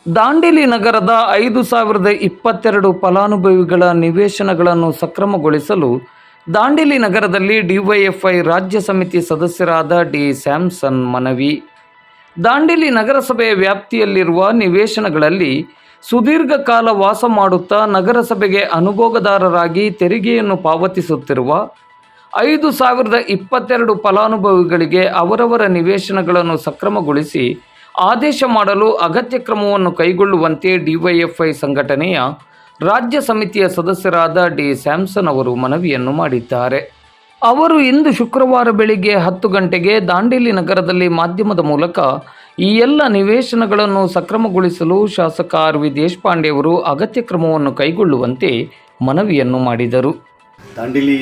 ದಾಂಡೇಲಿ ನಗರದ 5,022 ಫಲಾನುಭವಿಗಳ ನಿವೇಶನಗಳನ್ನು ಸಕ್ರಮಗೊಳಿಸಲು ದಾಂಡೇಲಿ ನಗರದಲ್ಲಿ ಡಿವೈಎಫ್ಐ ರಾಜ್ಯ ಸಮಿತಿ ಸದಸ್ಯರಾದ ಡಿ ಸ್ಯಾಮ್ಸನ್ ಮನವಿ. ದಾಂಡೇಲಿ ನಗರಸಭೆಯ ವ್ಯಾಪ್ತಿಯಲ್ಲಿರುವ ನಿವೇಶನಗಳಲ್ಲಿ ಸುದೀರ್ಘ ಕಾಲ ವಾಸ ಮಾಡುತ್ತಾ ನಗರಸಭೆಗೆ ಅನುಭೋಗದಾರರಾಗಿ ತೆರಿಗೆಯನ್ನು ಪಾವತಿಸುತ್ತಿರುವ 5,022 ಫಲಾನುಭವಿಗಳಿಗೆ ಅವರವರ ನಿವೇಶನಗಳನ್ನು ಸಕ್ರಮಗೊಳಿಸಿ ಆದೇಶ ಮಾಡಲು ಅಗತ್ಯ ಕ್ರಮವನ್ನು ಕೈಗೊಳ್ಳುವಂತೆ ಡಿವೈಎಫ್ಐ ಸಂಘಟನೆಯ ರಾಜ್ಯ ಸಮಿತಿಯ ಸದಸ್ಯರಾದ ಡಿ ಸ್ಯಾಮ್ಸನ್ ಅವರು ಮನವಿಯನ್ನು ಮಾಡಿದ್ದಾರೆ. ಅವರು ಇಂದು ಶುಕ್ರವಾರ ಬೆಳಿಗ್ಗೆ 10 ಗಂಟೆಗೆ ದಾಂಡೇಲಿ ನಗರದಲ್ಲಿ ಮಾಧ್ಯಮದ ಮೂಲಕ ಈ ಎಲ್ಲ ನಿವೇಶನಗಳನ್ನು ಸಕ್ರಮಗೊಳಿಸಲು ಶಾಸಕ ಆರ್ ವಿ ದೇಶಪಾಂಡೆ ಅವರು ಅಗತ್ಯ ಕ್ರಮವನ್ನು ಕೈಗೊಳ್ಳುವಂತೆ ಮನವಿಯನ್ನು ಮಾಡಿದರು. ದಾಂಡೇಲಿ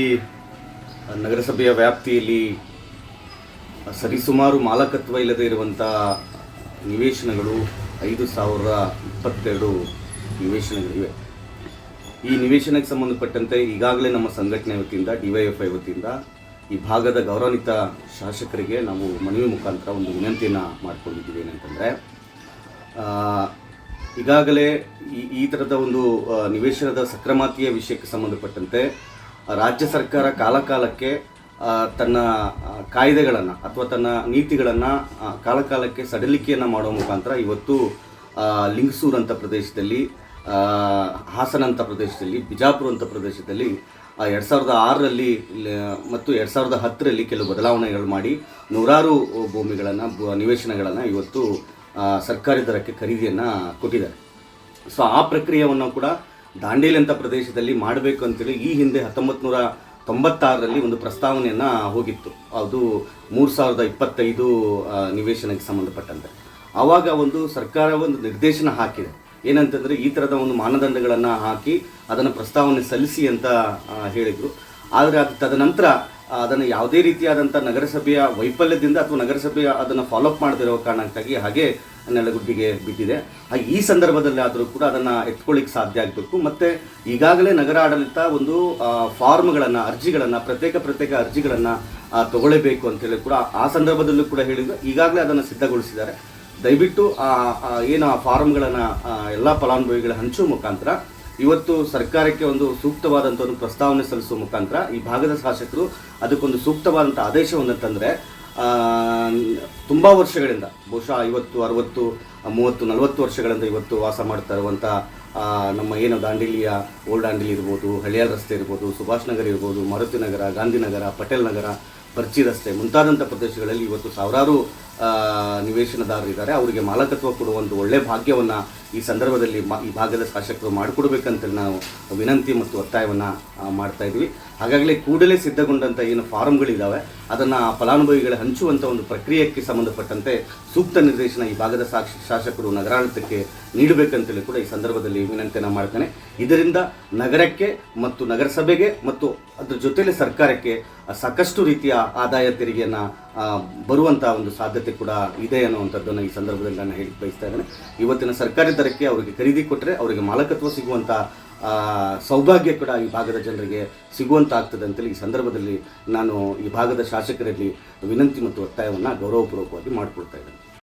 ನಗರಸಭೆಯ ವ್ಯಾಪ್ತಿಯಲ್ಲಿ ಸರಿಸುಮಾರು ಮಾಲಕತ್ವ ಇಲ್ಲದೆ ಇರುವಂಥ ನಿವೇಶನಗಳು 5,022 ನಿವೇಶನಗಳಿವೆ. ಈ ನಿವೇಶನಕ್ಕೆ ಸಂಬಂಧಪಟ್ಟಂತೆ ಈಗಾಗಲೇ ನಮ್ಮ ಸಂಘಟನೆ ವತಿಯಿಂದ ಡಿವೈಎಫ್ಐ ವತಿಯಿಂದ ಈ ಭಾಗದ ಗೌರವಾನ್ವಿತ ಶಾಸಕರಿಗೆ ನಾವು ಮನವಿ ಮುಖಾಂತರ ಒಂದು ವಿನಂತಿಯನ್ನು ಮಾಡಿಕೊಂಡಿದ್ದೀವಿ. ಏನಂತಂದರೆ, ಈಗಾಗಲೇ ಈ ಥರದ ಒಂದು ನಿವೇಶನದ ಸಕ್ರಮಾತಿಯ ವಿಷಯಕ್ಕೆ ಸಂಬಂಧಪಟ್ಟಂತೆ ರಾಜ್ಯ ಸರ್ಕಾರ ಕಾಲಕಾಲಕ್ಕೆ ತನ್ನ ಕಾಯ್ದೆಗಳನ್ನು ಅಥವಾ ತನ್ನ ನೀತಿಗಳನ್ನು ಕಾಲಕಾಲಕ್ಕೆ ಸಡಿಲಿಕೆಯನ್ನು ಮಾಡುವ ಮುಖಾಂತರ ಇವತ್ತು ಲಿಂಗಸೂರು ಅಂತ ಪ್ರದೇಶದಲ್ಲಿ, ಹಾಸನ ಅಂತ ಪ್ರದೇಶದಲ್ಲಿ, ಬಿಜಾಪುರ ಅಂತ ಪ್ರದೇಶದಲ್ಲಿ 2006ರಲ್ಲಿ ಮತ್ತು 2010ರಲ್ಲಿ ಕೆಲವು ಬದಲಾವಣೆಗಳು ಮಾಡಿ ನೂರಾರು ನಿವೇಶನಗಳನ್ನು ಇವತ್ತು ಸರ್ಕಾರಿ ದರಕ್ಕೆ ಖರೀದಿಯನ್ನು ಕೊಟ್ಟಿದ್ದಾರೆ. ಸೊ ಆ ಪ್ರಕ್ರಿಯೆಯನ್ನು ಕೂಡ ದಾಂಡೇಲಿ ಅಂತ ಪ್ರದೇಶದಲ್ಲಿ ಮಾಡಬೇಕು ಅಂತೇಳಿ ಈ ಹಿಂದೆ 1996ರಲ್ಲಿ ಒಂದು ಪ್ರಸ್ತಾವನೆಯನ್ನು ಹೋಗಿತ್ತು. ಅದು 3,025 ನಿವೇಶನಕ್ಕೆ ಸಂಬಂಧಪಟ್ಟಂತೆ. ಆವಾಗ ಒಂದು ಸರ್ಕಾರ ಒಂದು ನಿರ್ದೇಶನ ಹಾಕಿದೆ. ಏನಂತಂದರೆ, ಈ ಥರದ ಒಂದು ಮಾನದಂಡಗಳನ್ನು ಹಾಕಿ ಅದನ್ನು ಪ್ರಸ್ತಾವನೆ ಸಲ್ಲಿಸಿ ಅಂತ ಹೇಳಿದರು. ಆದರೆ ಅದು ತದನಂತರ ಅದನ್ನು ಯಾವುದೇ ರೀತಿಯಾದಂಥ ನಗರಸಭೆಯ ವೈಫಲ್ಯದಿಂದ ಅಥವಾ ನಗರಸಭೆಯ ಅದನ್ನು ಫಾಲೋಅಪ್ ಮಾಡದಿರೋ ಕಾರಣಕ್ಕಾಗಿ ಹಾಗೆ ನೆಲಗುಡ್ಡಿಗೆ ಬಿದ್ದಿದೆ. ಈ ಸಂದರ್ಭದಲ್ಲಿ ಆದರೂ ಕೂಡ ಅದನ್ನು ಎತ್ಕೊಳ್ಳಿಕ್ಕೆ ಸಾಧ್ಯ ಆಗಬೇಕು. ಮತ್ತು ಈಗಾಗಲೇ ನಗರ ಆಡಳಿತ ಒಂದು ಅರ್ಜಿಗಳನ್ನು ಪ್ರತ್ಯೇಕ ಅರ್ಜಿಗಳನ್ನು ತಗೊಳ್ಳೇಬೇಕು ಅಂತೇಳಿ ಕೂಡ ಆ ಸಂದರ್ಭದಲ್ಲೂ ಕೂಡ ಹೇಳಿದ್ರು. ಈಗಾಗಲೇ ಅದನ್ನು ಸಿದ್ಧಗೊಳಿಸಿದ್ದಾರೆ. ದಯವಿಟ್ಟು ಏನು ಆ ಫಾರ್ಮ್ಗಳನ್ನು ಎಲ್ಲ ಫಲಾನುಭವಿಗಳ ಹಂಚುವ ಮುಖಾಂತರ ಇವತ್ತು ಸರ್ಕಾರಕ್ಕೆ ಒಂದು ಸೂಕ್ತವಾದಂಥ ಒಂದು ಪ್ರಸ್ತಾವನೆ ಸಲ್ಲಿಸುವ ಮುಖಾಂತರ ಈ ಭಾಗದ ಶಾಸಕರು ಅದಕ್ಕೊಂದು ಸೂಕ್ತವಾದಂಥ ಆದೇಶವನ್ನು ತಂದರೆ ತುಂಬ ವರ್ಷಗಳಿಂದ, ಬಹುಶಃ 50, 60, 30, 40 ವರ್ಷಗಳಿಂದ ಇವತ್ತು ವಾಸ ಮಾಡ್ತಾ ಇರುವಂಥ ನಮ್ಮ ಏನು ದಾಂಡೇಲಿಯ ಓಲ್ಡ್ ದಾಂಡೇಲಿ ಇರ್ಬೋದು, ಹಳಿಯಾಳ ರಸ್ತೆ ಇರ್ಬೋದು, ಸುಭಾಷ್ ನಗರ ಇರ್ಬೋದು, ಮಾರುತಿ ನಗರ, ಗಾಂಧಿನಗರ, ಪಟೇಲ್ ನಗರ, ಬರ್ಚಿ ರಸ್ತೆ ಮುಂತಾದಂಥ ಪ್ರದೇಶಗಳಲ್ಲಿ ಇವತ್ತು ಸಾವಿರಾರು ನಿವೇಶನದಾರರಿದ್ದಾರೆ. ಅವರಿಗೆ ಮಾಲಕತ್ವ ಕೊಡುವ ಒಂದು ಒಳ್ಳೆಯ ಭಾಗ್ಯವನ್ನು ಈ ಸಂದರ್ಭದಲ್ಲಿ ಈ ಭಾಗದ ಶಾಸಕರು ಮಾಡಿಕೊಡ್ಬೇಕಂತ ನಾವು ವಿನಂತಿ ಮತ್ತು ಒತ್ತಾಯವನ್ನು ಮಾಡ್ತಾ ಇದ್ವಿ. ಹಾಗಾಗಲೇ ಕೂಡಲೇ ಸಿದ್ಧಗೊಂಡಂಥ ಏನು ಫಾರಮ್ಗಳಿದ್ದಾವೆ ಅದನ್ನು ಫಲಾನುಭವಿಗಳ ಹಂಚುವಂಥ ಒಂದು ಪ್ರಕ್ರಿಯೆಗೆ ಸಂಬಂಧಪಟ್ಟಂತೆ ಸೂಕ್ತ ನಿರ್ದೇಶನ ಈ ಭಾಗದ ಶಾಸಕರು ನಗರಾಡಳಿತಕ್ಕೆ ನೀಡಬೇಕಂತೇಳಿ ಕೂಡ ಈ ಸಂದರ್ಭದಲ್ಲಿ ವಿನಂತಿಯನ್ನು ಮಾಡ್ತೇನೆ. ಇದರಿಂದ ನಗರಕ್ಕೆ ಮತ್ತು ನಗರಸಭೆಗೆ ಮತ್ತು ಅದರ ಜೊತೆಯಲ್ಲಿ ಸರ್ಕಾರಕ್ಕೆ ಸಾಕಷ್ಟು ರೀತಿಯ ಆದಾಯ ತೆರಿಗೆಯನ್ನು ಬರುವಂಥ ಒಂದು ಸಾಧ್ಯತೆ ಕೂಡ ಇದೆ ಅನ್ನುವಂಥದ್ದನ್ನು ಈ ಸಂದರ್ಭದಲ್ಲಿ ನಾನು ಹೇಳಿ ಬಯಸ್ತಾ ಇದ್ದೇನೆ. ಇವತ್ತಿನ ಸರ್ಕಾರಿ ದರಕ್ಕೆ ಅವರಿಗೆ ಖರೀದಿ ಕೊಟ್ಟರೆ ಅವರಿಗೆ ಮಾಲಕತ್ವ ಸಿಗುವಂಥ ಸೌಭಾಗ್ಯ ಕೂಡ ಈ ಭಾಗದ ಜನರಿಗೆ ಸಿಗುವಂತ ಆಗ್ತದೆ ಅಂತೇಳಿ ಈ ಸಂದರ್ಭದಲ್ಲಿ ನಾನು ಈ ಭಾಗದ ಶಾಸಕರಲ್ಲಿ ವಿನಂತಿ ಮತ್ತು ಒತ್ತಾಯವನ್ನು ಗೌರವಪೂರ್ವಕವಾಗಿ ಮಾಡಿಕೊಳ್ತಾ ಇದ್ದೇನೆ.